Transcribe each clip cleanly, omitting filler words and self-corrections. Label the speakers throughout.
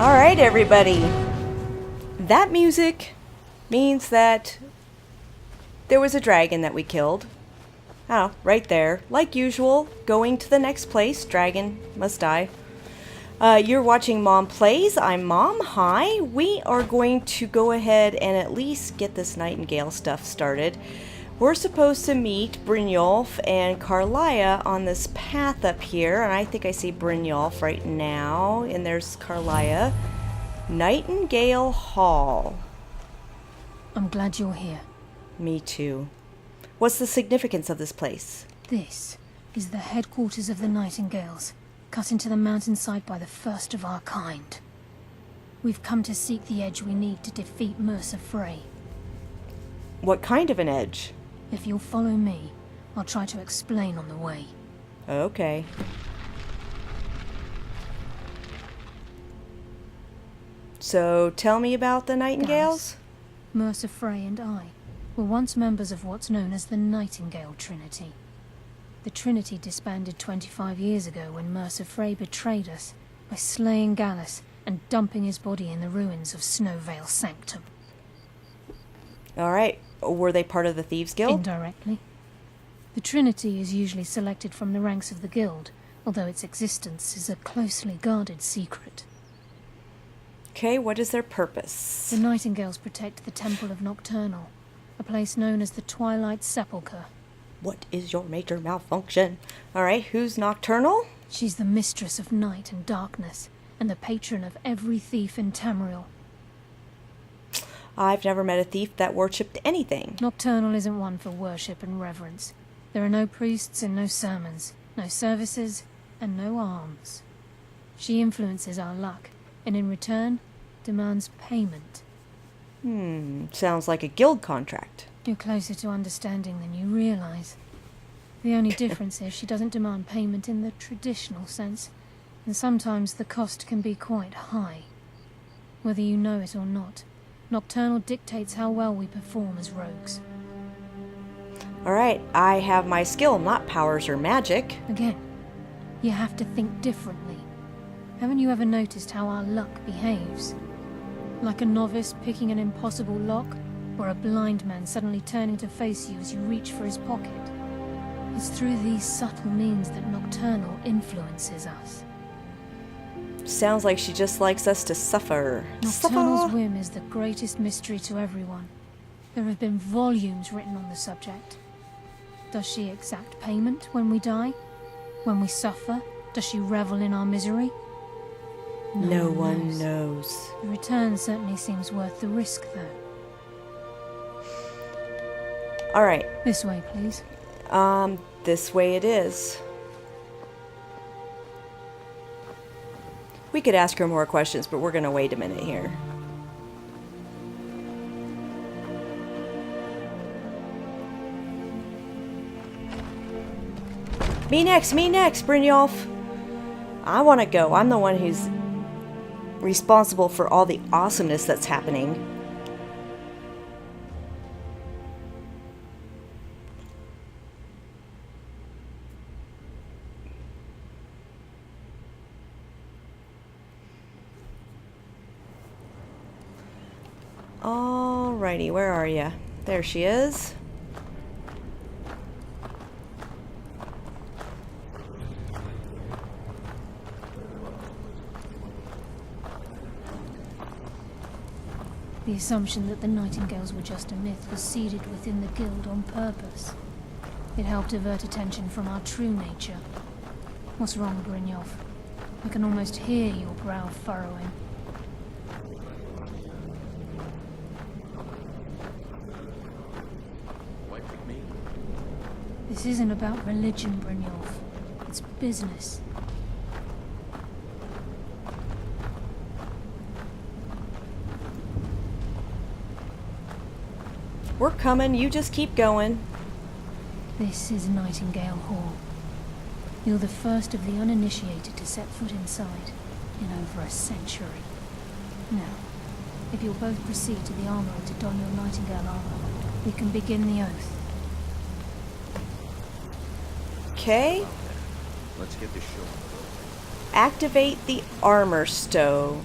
Speaker 1: Alright, everybody. That music means that there was a dragon that we killed. Oh, right there. Like usual, going to the next place. Dragon must die. You're watching Mom Plays. I'm Mom. Hi. We are going to go ahead and at least get this Nightingale stuff started. We're supposed to meet Brynjolf and Carlia on this path up here, and I think I see Brynjolf right now, and there's Carlia. Nightingale Hall.
Speaker 2: I'm glad you're here.
Speaker 1: Me too. What's the significance of this place?
Speaker 2: This is the headquarters of the Nightingales, cut into the mountainside by the first of our kind. We've come to seek the edge we need to defeat Mercer Frey.
Speaker 1: What kind of an edge?
Speaker 2: If you'll follow me, I'll try to explain on the way.
Speaker 1: Okay. So, tell me about the Nightingales?
Speaker 2: Mercer Frey and I were once members of what's known as the Nightingale Trinity. The Trinity disbanded 25 years ago when Mercer Frey betrayed us by slaying Gallus and dumping his body in the ruins of Snowvale Sanctum.
Speaker 1: Alright. Were they part of the Thieves Guild?
Speaker 2: Indirectly. The Trinity is usually selected from the ranks of the Guild, although its existence is a closely guarded secret.
Speaker 1: Okay, what is their purpose?
Speaker 2: The Nightingales protect the Temple of Nocturnal, a place known as the Twilight Sepulchre.
Speaker 1: What is your major malfunction? Alright, who's Nocturnal?
Speaker 2: She's the mistress of night and darkness, and the patron of every thief in Tamriel.
Speaker 1: I've never met a thief that worshipped anything.
Speaker 2: Nocturnal isn't one for worship and reverence. There are no priests and no sermons, no services, and no alms. She influences our luck, and in return, demands payment.
Speaker 1: Sounds like a guild contract.
Speaker 2: You're closer to understanding than you realize. The only difference is she doesn't demand payment in the traditional sense, and sometimes the cost can be quite high. Whether you know it or not, Nocturnal dictates how well we perform as rogues.
Speaker 1: Alright, I have my skill, not powers or magic.
Speaker 2: Again, you have to think differently. Haven't you ever noticed how our luck behaves? Like a novice picking an impossible lock, or a blind man suddenly turning to face you as you reach for his pocket. It's through these subtle means that Nocturnal influences us.
Speaker 1: Sounds like she just likes us to suffer.
Speaker 2: Nocturnal's whim is the greatest mystery to everyone. There have been volumes written on the subject. Does she exact payment when we die? When we suffer, does she revel in our misery?
Speaker 1: No one knows.
Speaker 2: The return certainly seems worth the risk, though.
Speaker 1: Alright.
Speaker 2: This way, please.
Speaker 1: This way it is. We could ask her more questions, but we're gonna wait a minute here. Me next, Brynjolf. I want to go. I'm the one who's responsible for all the awesomeness that's happening. Alrighty, where are you? There she is.
Speaker 2: The assumption that the Nightingales were just a myth was seeded within the Guild on purpose. It helped divert attention from our true nature. What's wrong, Brynjolf? I can almost hear your brow furrowing. This isn't about religion, Brynjolf. It's business.
Speaker 1: We're coming, you just keep going.
Speaker 2: This is Nightingale Hall. You're the first of the uninitiated to set foot inside in over a century. Now, if you'll both proceed to the armory to don your Nightingale armor, we can begin the oath.
Speaker 1: Okay.
Speaker 3: Let's get this show.
Speaker 1: Activate the armor stove.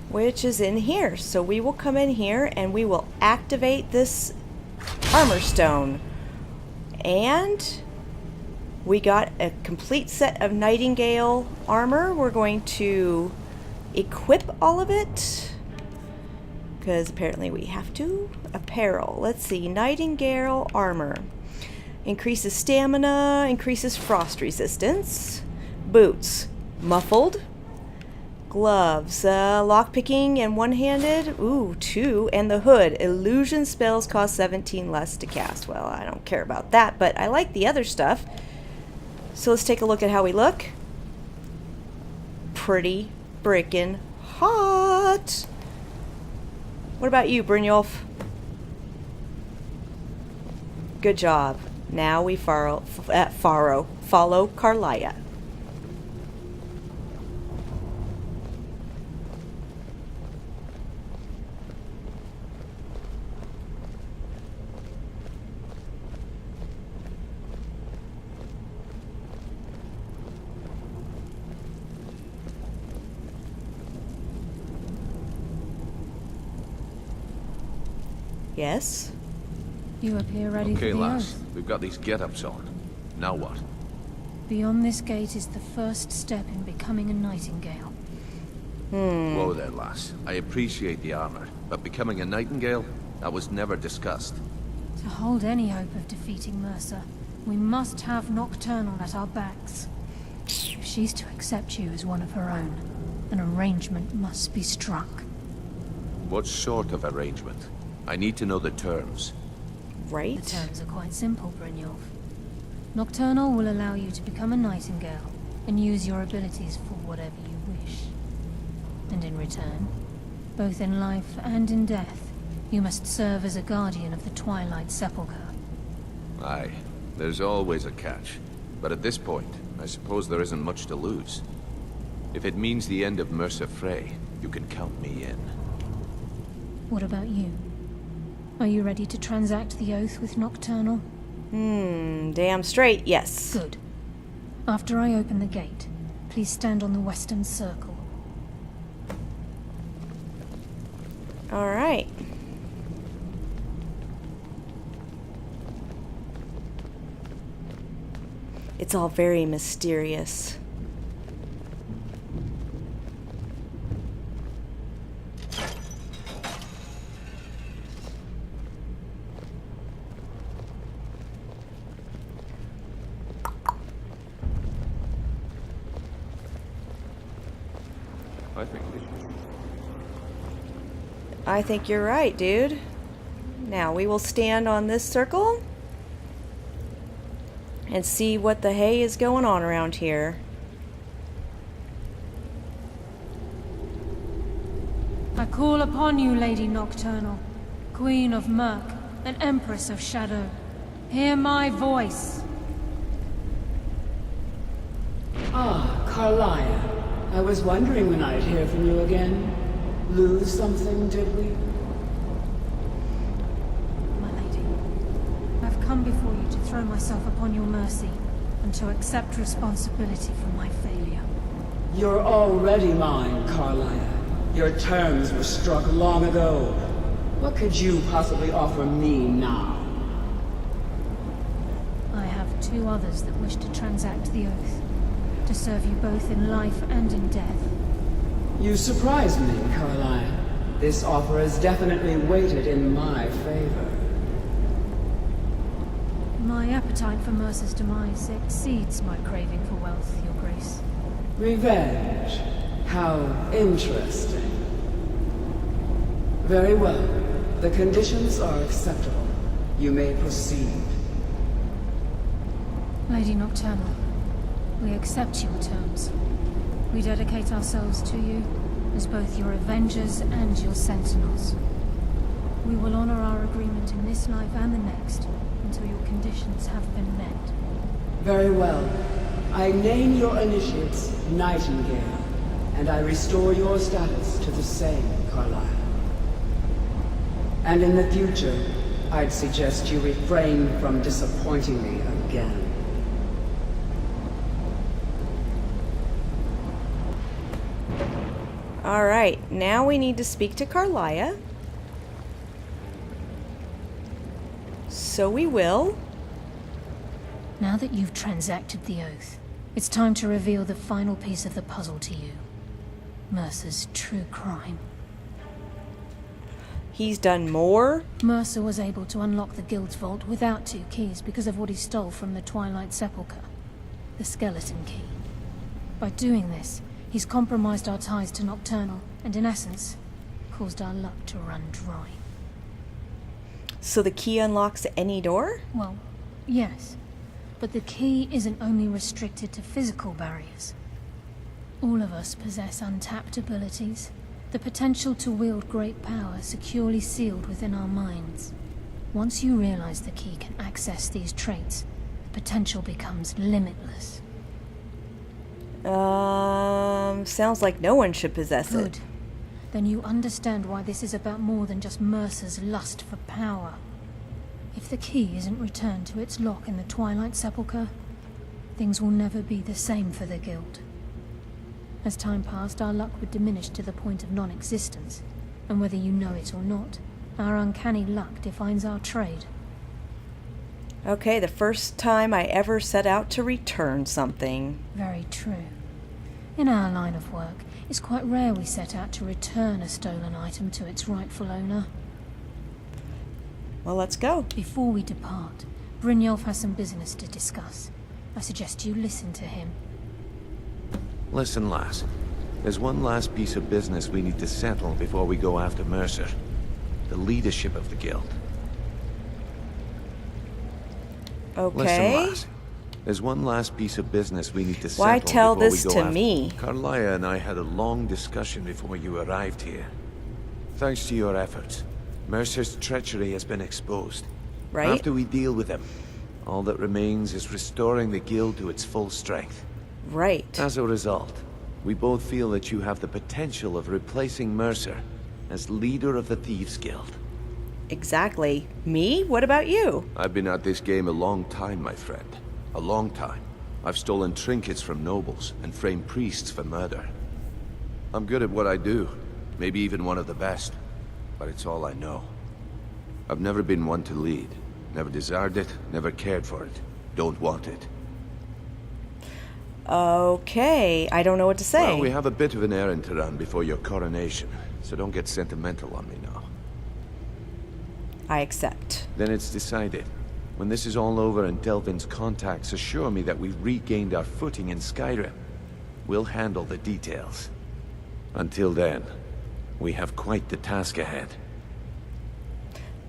Speaker 1: Which is in here. So we will come in here and we will activate this armor stone. And we got a complete set of Nightingale armor. We're going to equip all of it, because apparently we have to. Apparel. Let's see. Nightingale armor. Increases stamina, increases frost resistance. Boots. Muffled. Gloves. Lockpicking and one-handed. Ooh, 2. And the hood. Illusion spells cost 17 less to cast. Well, I don't care about that, but I like the other stuff. So let's take a look at how we look. Pretty frickin' hot. What about you, Brynjolf? Good job. Now we follow Carlia. Yes?
Speaker 2: You appear ready for
Speaker 3: Okay,
Speaker 2: the
Speaker 3: lass.
Speaker 2: oath.
Speaker 3: We've got these get-ups on. Now what?
Speaker 2: Beyond this gate is the first step in becoming a Nightingale.
Speaker 3: Whoa there, lass. I appreciate the armor, but becoming a Nightingale? That was never discussed.
Speaker 2: To hold any hope of defeating Mercer, we must have Nocturnal at our backs. If she's to accept you as one of her own, an arrangement must be struck.
Speaker 3: What sort of arrangement? I need to know the terms.
Speaker 1: Right?
Speaker 2: The terms are quite simple, Brynjolf. Nocturnal will allow you to become a Nightingale and use your abilities for whatever you wish. And in return, both in life and in death, you must serve as a guardian of the Twilight Sepulchre.
Speaker 3: Aye, there's always a catch. But at this point, I suppose there isn't much to lose. If it means the end of Mercer Frey, you can count me in.
Speaker 2: What about you? Are you ready to transact the oath with Nocturnal?
Speaker 1: Damn straight, yes.
Speaker 2: Good. After I open the gate, please stand on the western circle.
Speaker 1: Alright. It's all very mysterious. I think you're right, dude. Now we will stand on this circle and see what the hay is going on around here.
Speaker 2: I call upon you, Lady Nocturnal, Queen of Murk and Empress of Shadow. Hear my voice.
Speaker 4: Ah, Carlia. I was wondering when I'd hear from you again. Lose something, did we?
Speaker 2: My lady, I've come before you to throw myself upon your mercy and to accept responsibility for my failure.
Speaker 4: You're already mine, Carlia. Your terms were struck long ago. What could you possibly offer me now?
Speaker 2: I have 2 others that wish to transact the oath, to serve you both in life and in death.
Speaker 4: You surprise me, Carlia. This offer is definitely weighted in my favor.
Speaker 2: My appetite for Mercer's demise exceeds my craving for wealth, Your Grace.
Speaker 4: Revenge. How interesting. Very well. The conditions are acceptable. You may proceed.
Speaker 2: Lady Nocturnal, we accept your terms. We dedicate ourselves to you as both your avengers and your sentinels. We will honor our agreement in this life and the next until your conditions have been met.
Speaker 4: Very well. I name your initiates Nightingale, and I restore your status to the same, Carlisle. And in the future, I'd suggest you refrain from disappointing me again.
Speaker 1: Alright, now we need to speak to Carlia. So we will.
Speaker 2: Now that you've transacted the oath, it's time to reveal the final piece of the puzzle to you. Mercer's true crime.
Speaker 1: He's done more?
Speaker 2: Mercer was able to unlock the guild's vault without 2 keys because of what he stole from the Twilight Sepulchre. The skeleton key. By doing this, he's compromised our ties to Nocturnal, and in essence, caused our luck to run dry.
Speaker 1: So the key unlocks any door?
Speaker 2: Well, yes. But the key isn't only restricted to physical barriers. All of us possess untapped abilities, the potential to wield great power securely sealed within our minds. Once you realize the key can access these traits, the potential becomes limitless.
Speaker 1: Sounds like no one should possess it.
Speaker 2: Good. Then you understand why this is about more than just Mercer's lust for power. If the key isn't returned to its lock in the Twilight Sepulchre, things will never be the same for the Guild. As time passed, our luck would diminish to the point of non-existence, and whether you know it or not, our uncanny luck defines our trade.
Speaker 1: Okay, the first time I ever set out to return something.
Speaker 2: Very true. In our line of work, it's quite rare we set out to return a stolen item to its rightful owner.
Speaker 1: Well, let's go.
Speaker 2: Before we depart, Brynjolf has some business to discuss. I suggest you listen to him.
Speaker 3: Listen, lass. There's one last piece of business we need to settle before we go after Mercer. The leadership of the guild.
Speaker 1: Okay.
Speaker 3: Listen, lass. There's one last piece of business we need to settle
Speaker 1: Why tell
Speaker 3: before
Speaker 1: this
Speaker 3: we go
Speaker 1: to
Speaker 3: after.
Speaker 1: me?
Speaker 3: Carlia and I had a long discussion before you arrived here. Thanks to your efforts, Mercer's treachery has been exposed.
Speaker 1: Right?
Speaker 3: After we deal with him, all that remains is restoring the guild to its full strength.
Speaker 1: Right.
Speaker 3: As a result, we both feel that you have the potential of replacing Mercer as leader of the Thieves Guild.
Speaker 1: Exactly. Me? What about you?
Speaker 3: I've been at this game a long time, my friend. A long time. I've stolen trinkets from nobles and framed priests for murder. I'm good at what I do, maybe even one of the best, but it's all I know. I've never been one to lead. Never desired it, never cared for it. Don't want it.
Speaker 1: Okay, I don't know what to say.
Speaker 3: Well, we have a bit of an errand to run before your coronation, so don't get sentimental on me now.
Speaker 1: I accept.
Speaker 3: Then it's decided. When this is all over and Delvin's contacts assure me that we've regained our footing in Skyrim, we'll handle the details. Until then, we have quite the task ahead.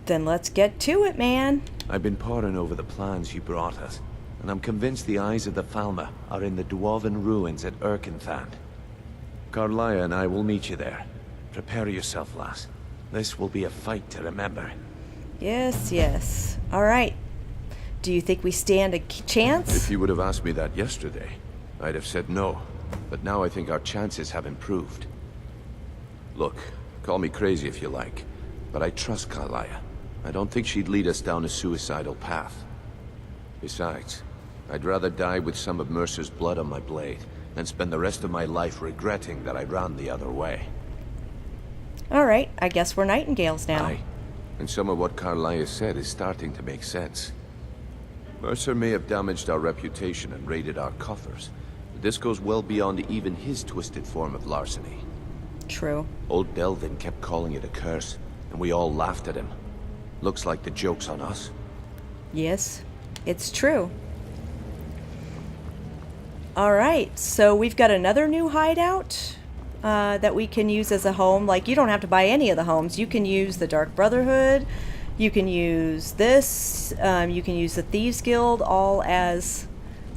Speaker 1: Then let's get to it, man.
Speaker 3: I've been poring over the plans you brought us, and I'm convinced the eyes of the Falmer are in the Dwarven ruins at Erkenthan. Carlia and I will meet you there. Prepare yourself, lass. This will be a fight to remember.
Speaker 1: Yes, yes. All right. Do you think we stand a chance?
Speaker 3: If you would have asked me that yesterday, I'd have said no. But now I think our chances have improved. Look, call me crazy if you like, but I trust Carlia. I don't think she'd lead us down a suicidal path. Besides, I'd rather die with some of Mercer's blood on my blade than spend the rest of my life regretting that I ran the other way.
Speaker 1: All right, I guess we're Nightingales now.
Speaker 3: Aye. And some of what Carlia said is starting to make sense. Mercer may have damaged our reputation and raided our coffers, but this goes well beyond even his twisted form of larceny.
Speaker 1: True.
Speaker 3: Old Delvin kept calling it a curse, and we all laughed at him. Looks like the joke's on us.
Speaker 1: Yes, it's true. All right, so we've got another new hideout that we can use as a home. Like, you don't have to buy any of the homes. You can use the Dark Brotherhood. You can use this. You can use the Thieves Guild all as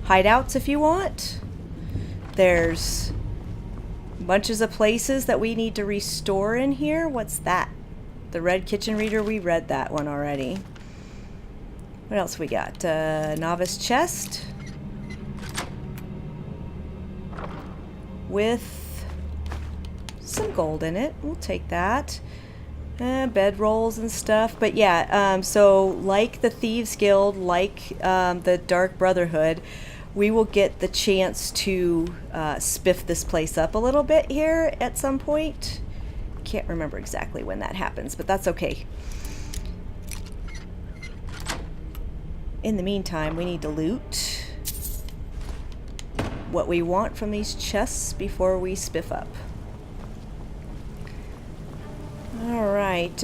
Speaker 1: hideouts if you want. There's bunches of places that we need to restore in here. What's that? The Red Kitchen Reader. We read that one already. What else we got? Novice chest. With some gold in it. We'll take that. Bed rolls and stuff. But yeah, so like the Thieves Guild, like the Dark Brotherhood, we will get the chance to spiff this place up a little bit here at some point. Can't remember exactly when that happens, but that's okay. In the meantime, we need to loot what we want from these chests before we spiff up. Alright,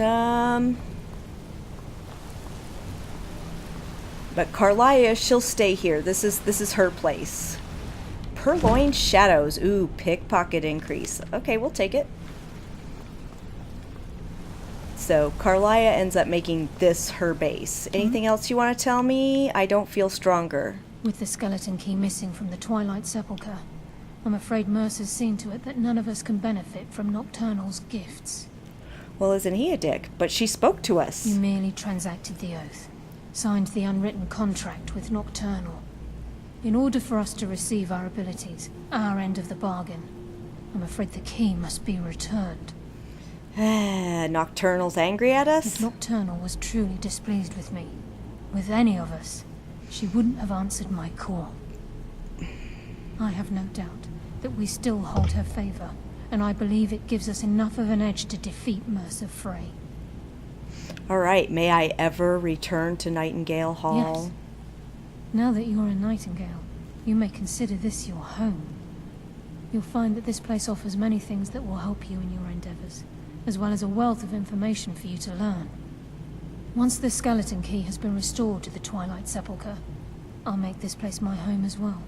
Speaker 1: but Carlia, she'll stay here. This is her place. Purloined Shadows. Ooh, pickpocket increase. Okay, we'll take it. So Carlia ends up making this her base. Anything else you want to tell me? I don't feel stronger.
Speaker 2: With the skeleton key missing from the Twilight Sepulchre, I'm afraid Mercer's seen to it that none of us can benefit from Nocturnal's gifts.
Speaker 1: Well, isn't he a dick? But she spoke to us.
Speaker 2: You merely transacted the oath, signed the unwritten contract with Nocturnal. In order for us to receive our abilities, our end of the bargain, I'm afraid the key must be returned.
Speaker 1: Nocturnal's angry at us?
Speaker 2: If Nocturnal was truly displeased with me, with any of us, she wouldn't have answered my call. I have no doubt that we still hold her favor, and I believe it gives us enough of an edge to defeat Mercer Frey.
Speaker 1: Alright, may I ever return to Nightingale Hall?
Speaker 2: Yes. Now that you're in Nightingale, you may consider this your home. You'll find that this place offers many things that will help you in your endeavors, as well as a wealth of information for you to learn. Once the skeleton key has been restored to the Twilight Sepulchre, I'll make this place my home as well.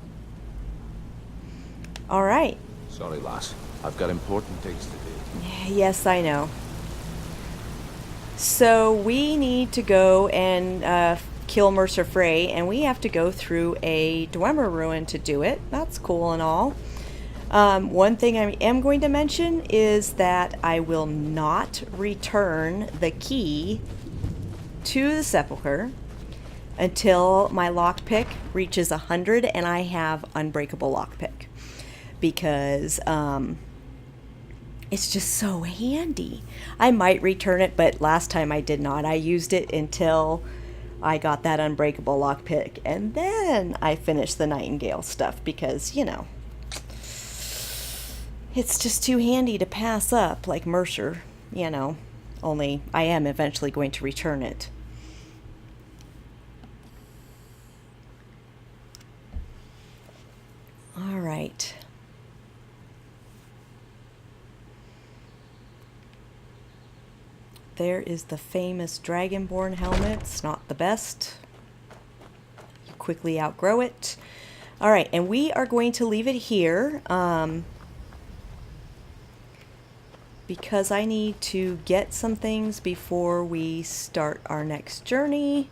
Speaker 1: Alright.
Speaker 3: Sorry, lass. I've got important things to do.
Speaker 1: Yes, I know. So we need to go and kill Mercer Frey, and we have to go through a Dwemer ruin to do it. That's cool and all. One thing I am going to mention is that I will not return the key to the Sepulchre until my lockpick reaches 100 and I have unbreakable lockpick. Because it's just so handy. I might return it, but last time I did not. I used it until I got that unbreakable lockpick, and then I finished the Nightingale stuff because, you know, it's just too handy to pass up like Mercer, you know. Only I am eventually going to return it. All right. There is the famous Dragonborn helmet. It's not the best. You quickly outgrow it. All right, and we are going to leave it here because I need to get some things before we start our next journey.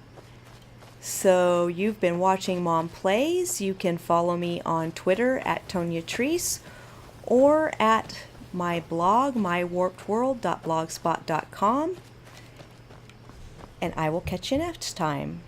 Speaker 1: So you've been watching Mom Plays. You can follow me on Twitter at ToniaTreese or at my blog, mywarpedworld.blogspot.com. And I will catch you next time.